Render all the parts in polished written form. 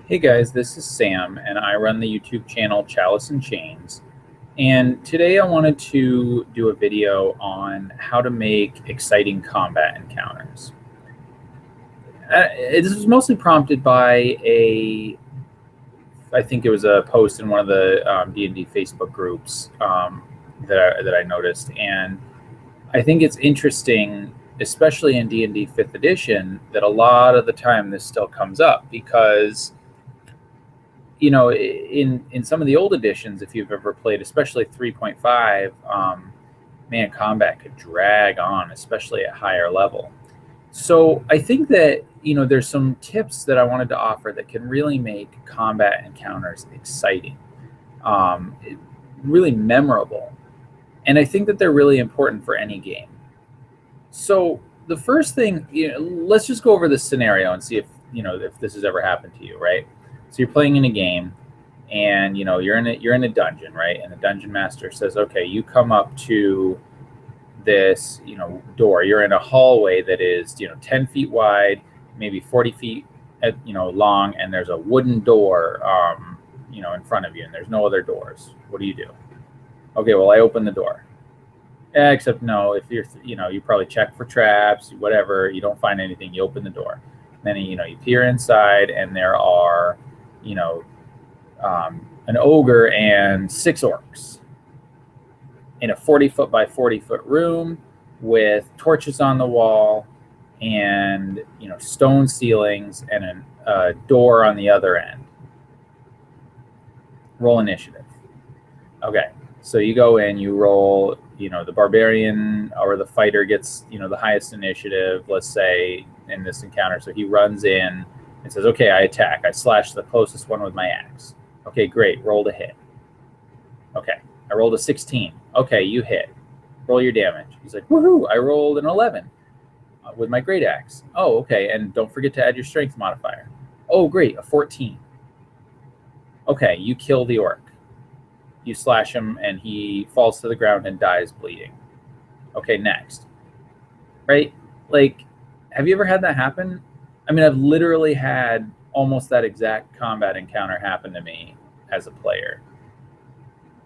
Hey guys, this is Sam, and I run the YouTube channel Chalice and Chains. And today I wanted to do a video on how to make exciting combat encounters. This was mostly prompted by I think it was a post in one of the D&D Facebook groups that I noticed. And I think it's interesting, especially in D&D 5th edition, that a lot of the time this still comes up because in some of the old editions, if you've ever played, especially 3.5, man, combat could drag on, especially at higher level. So I think that there's some tips that I wanted to offer that can really make combat encounters exciting, um, really memorable, and I think that they're really important for any game. So the first thing, let's just go over this scenario and see if this has ever happened to you, right? So you're playing in a game, and you're in a dungeon, right? And the dungeon master says, okay, you come up to this door. You're in a hallway that is 10 feet wide, maybe 40 feet long, and there's a wooden door in front of you, and there's no other doors. What do you do? Okay, well, I open the door. Except no, if you probably check for traps, whatever. You don't find anything, you open the door. Then you peer inside, and there are an ogre and 6 orcs in a 40-foot by 40-foot room with torches on the wall and stone ceilings and a door on the other end. Roll initiative. Okay, so you go in, you roll. The barbarian or the fighter gets the highest initiative, let's say, in this encounter. So he runs in and says, okay, I attack. I slash the closest one with my axe. Okay, great. Roll to hit. Okay, I rolled a 16. Okay, you hit. Roll your damage. He's like, woohoo, I rolled an 11 with my great axe. Oh, okay, and don't forget to add your strength modifier. Oh, great, a 14. Okay, you kill the orc. You slash him, and he falls to the ground and dies bleeding. Okay, next. Right? Like, have you ever had that happen? I mean, I've literally had almost that exact combat encounter happen to me as a player.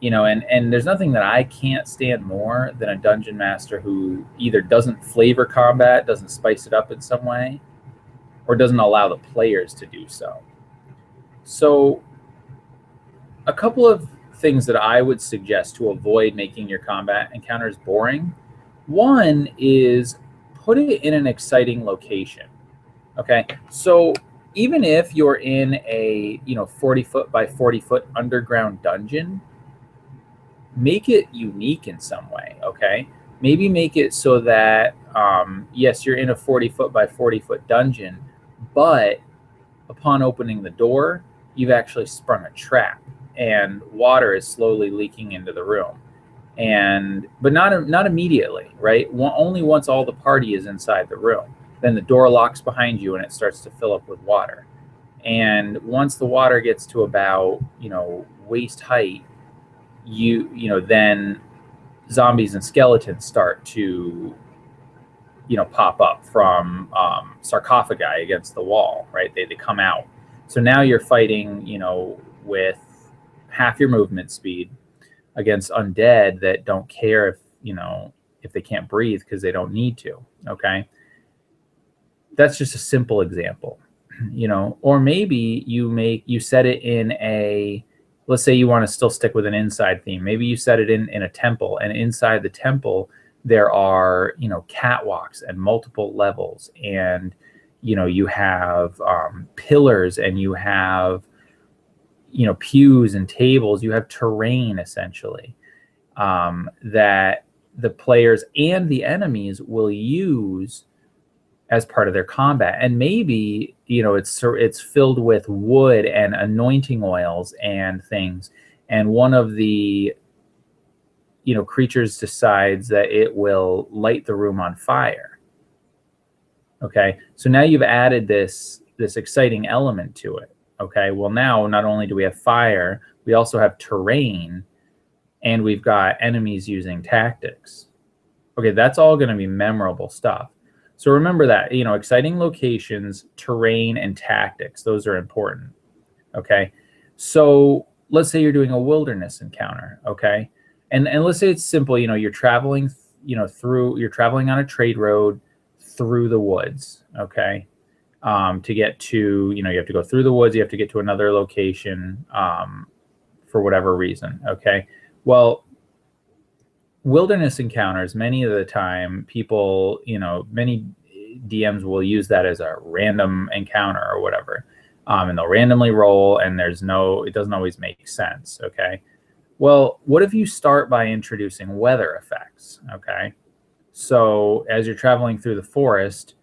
And there's nothing that I can't stand more than a dungeon master who either doesn't flavor combat, doesn't spice it up in some way, or doesn't allow the players to do so. So a couple of things that I would suggest to avoid making your combat encounters boring. One is put it in an exciting location. Okay, so even if you're in a 40-foot by 40-foot underground dungeon, make it unique in some way. Okay, maybe make it so that yes, you're in a 40-foot by 40-foot dungeon, but upon opening the door, you've actually sprung a trap, and water is slowly leaking into the room, but not immediately, right? Only once all the party is inside the room. Then the door locks behind you, and it starts to fill up with water. And once the water gets to about waist height, then zombies and skeletons start to pop up from sarcophagi against the wall, right? They come out. So now you're fighting with half your movement speed against undead that don't care if they can't breathe because they don't need to. Okay, that's just a simple example. Or maybe you set it in a, let's say you want to still stick with an inside theme. Maybe you set it in a temple, and inside the temple there are catwalks and multiple levels, and you have pillars, and you have pews and tables. You have terrain essentially that the players and the enemies will use as part of their combat. And maybe it's filled with wood and anointing oils and things, and one of the creatures decides that it will light the room on fire. Okay, so now you've added this exciting element to it. Okay, well, now not only do we have fire, we also have terrain, and we've got enemies using tactics. Okay, that's all going to be memorable stuff. So remember that, exciting locations, terrain, and tactics, those are important. Okay. So let's say you're doing a wilderness encounter. Okay. And let's say it's simple, you're traveling, you're traveling on a trade road through the woods. Okay. To get to, you have to go through the woods, you have to get to another location, for whatever reason. Okay. Well, wilderness encounters, many of the time people, many DMs will use that as a random encounter or whatever. And they'll randomly roll, and it doesn't always make sense. Okay. Well, what if you start by introducing weather effects? Okay. So as you're traveling through the forest,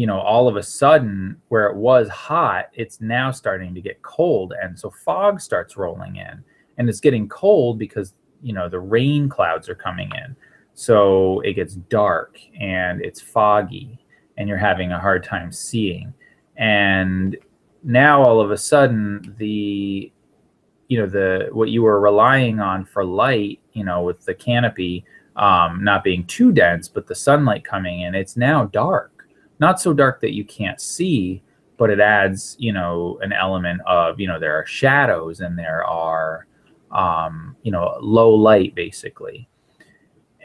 all of a sudden, where it was hot, it's now starting to get cold. And so fog starts rolling in, and it's getting cold because, the rain clouds are coming in. So it gets dark and it's foggy, and you're having a hard time seeing. And now all of a sudden, what you were relying on for light, with the canopy, not being too dense, but the sunlight coming in, it's now dark. Not so dark that you can't see, but it adds, an element of, there are shadows, and there are, low light, basically.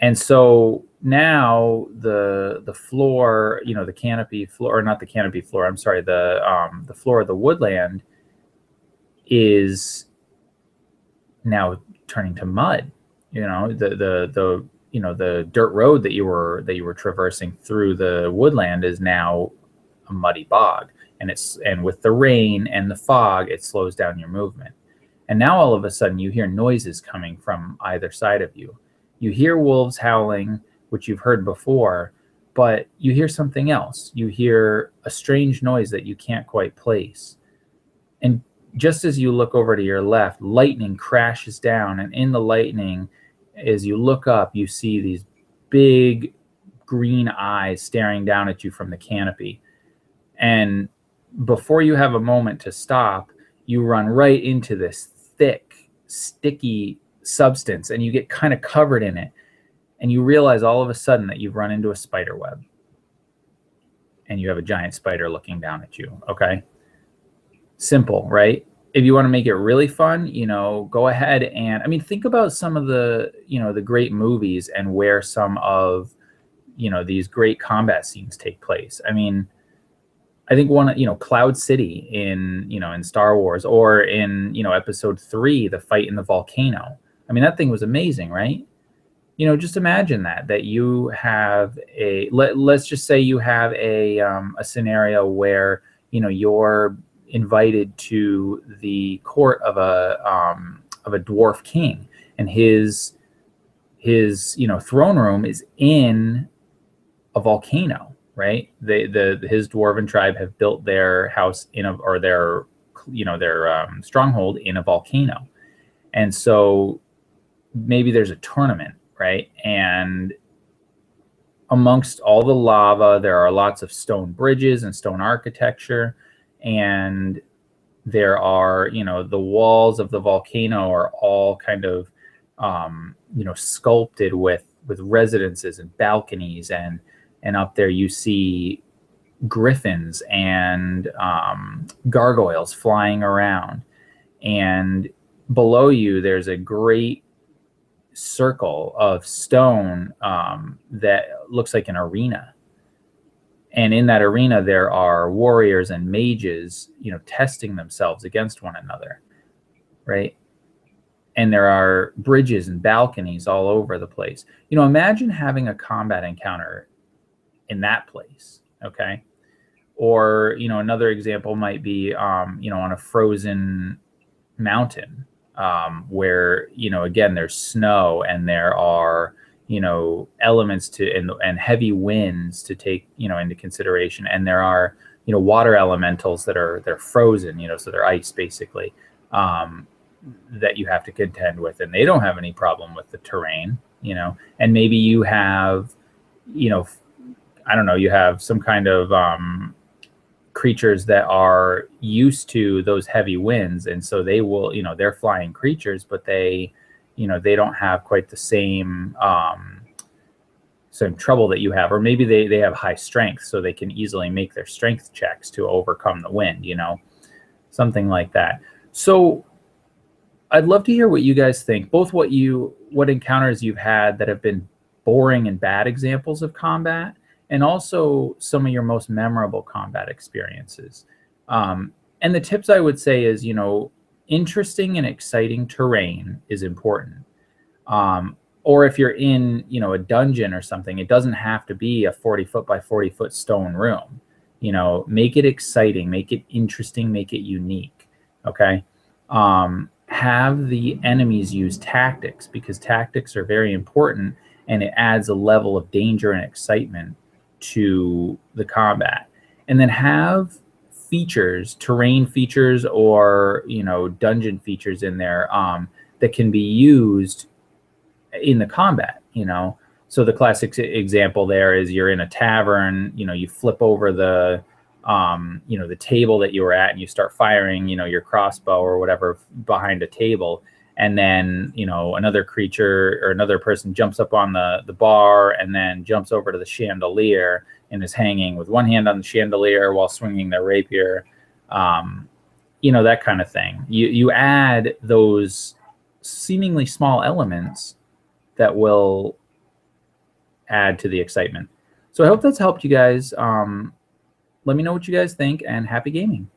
And so now the floor, the canopy floor, or not the canopy floor, I'm sorry, the floor of the woodland is now turning to mud. The dirt road that you were traversing through the woodland is now a muddy bog, and with the rain and the fog, it slows down your movement. And now all of a sudden you hear noises coming from either side of you. You hear wolves howling, which you've heard before, but you hear something else. You hear a strange noise that you can't quite place. And just as you look over to your left, lightning crashes down, and in the lightning, as you look up, you see these big green eyes staring down at you from the canopy. And before you have a moment to stop, you run right into this thick, sticky substance, and you get kind of covered in it. And you realize all of a sudden that you've run into a spider web, and you have a giant spider looking down at you. Okay. Simple, right? If you want to make it really fun, go ahead and, think about some of the, the great movies and where some of, these great combat scenes take place. I think Cloud City in Star Wars, or in, episode 3, the fight in the volcano. That thing was amazing, right? Just imagine that you have let's just say you have a scenario where, you're invited to the court of a dwarf king, and his throne room is in a volcano, right? His dwarven tribe have built their house their stronghold in a volcano. And so maybe there's a tournament, right? And amongst all the lava, there are lots of stone bridges and stone architecture. And there are, the walls of the volcano are all kind of, sculpted with residences and balconies. And up there you see griffins and gargoyles flying around. And below you, there's a great circle of stone that looks like an arena. And in that arena, there are warriors and mages, testing themselves against one another, right? And there are bridges and balconies all over the place. Imagine having a combat encounter in that place, okay? Or, another example might be, on a frozen mountain, where, again, there's snow, and there are, elements and heavy winds to take, into consideration. And there are, water elementals they're frozen, so they're ice, basically, that you have to contend with, and they don't have any problem with the terrain, and maybe you have, I don't know, you have some kind of creatures that are used to those heavy winds, and so they will, they're flying creatures, but they don't have quite the same trouble that you have. Or maybe they have high strength, so they can easily make their strength checks to overcome the wind. something like that. So I'd love to hear what you guys think, both what encounters you've had that have been boring and bad examples of combat, and also some of your most memorable combat experiences. And the tips I would say is, interesting and exciting terrain is important. Or if you're in, a dungeon or something, it doesn't have to be a 40-foot by 40-foot stone room. Make it exciting, make it interesting, make it unique. Okay. Have the enemies use tactics, because tactics are very important, and it adds a level of danger and excitement to the combat. And then have features, terrain features, or dungeon features in there that can be used in the combat. So the classic example there is you're in a tavern, you flip over the the table that you were at, and you start firing, your crossbow or whatever behind a table. And then, another creature or another person jumps up on the bar and then jumps over to the chandelier and is hanging with one hand on the chandelier while swinging their rapier. That kind of thing. You add those seemingly small elements that will add to the excitement. So I hope that's helped you guys. Let me know what you guys think, and happy gaming.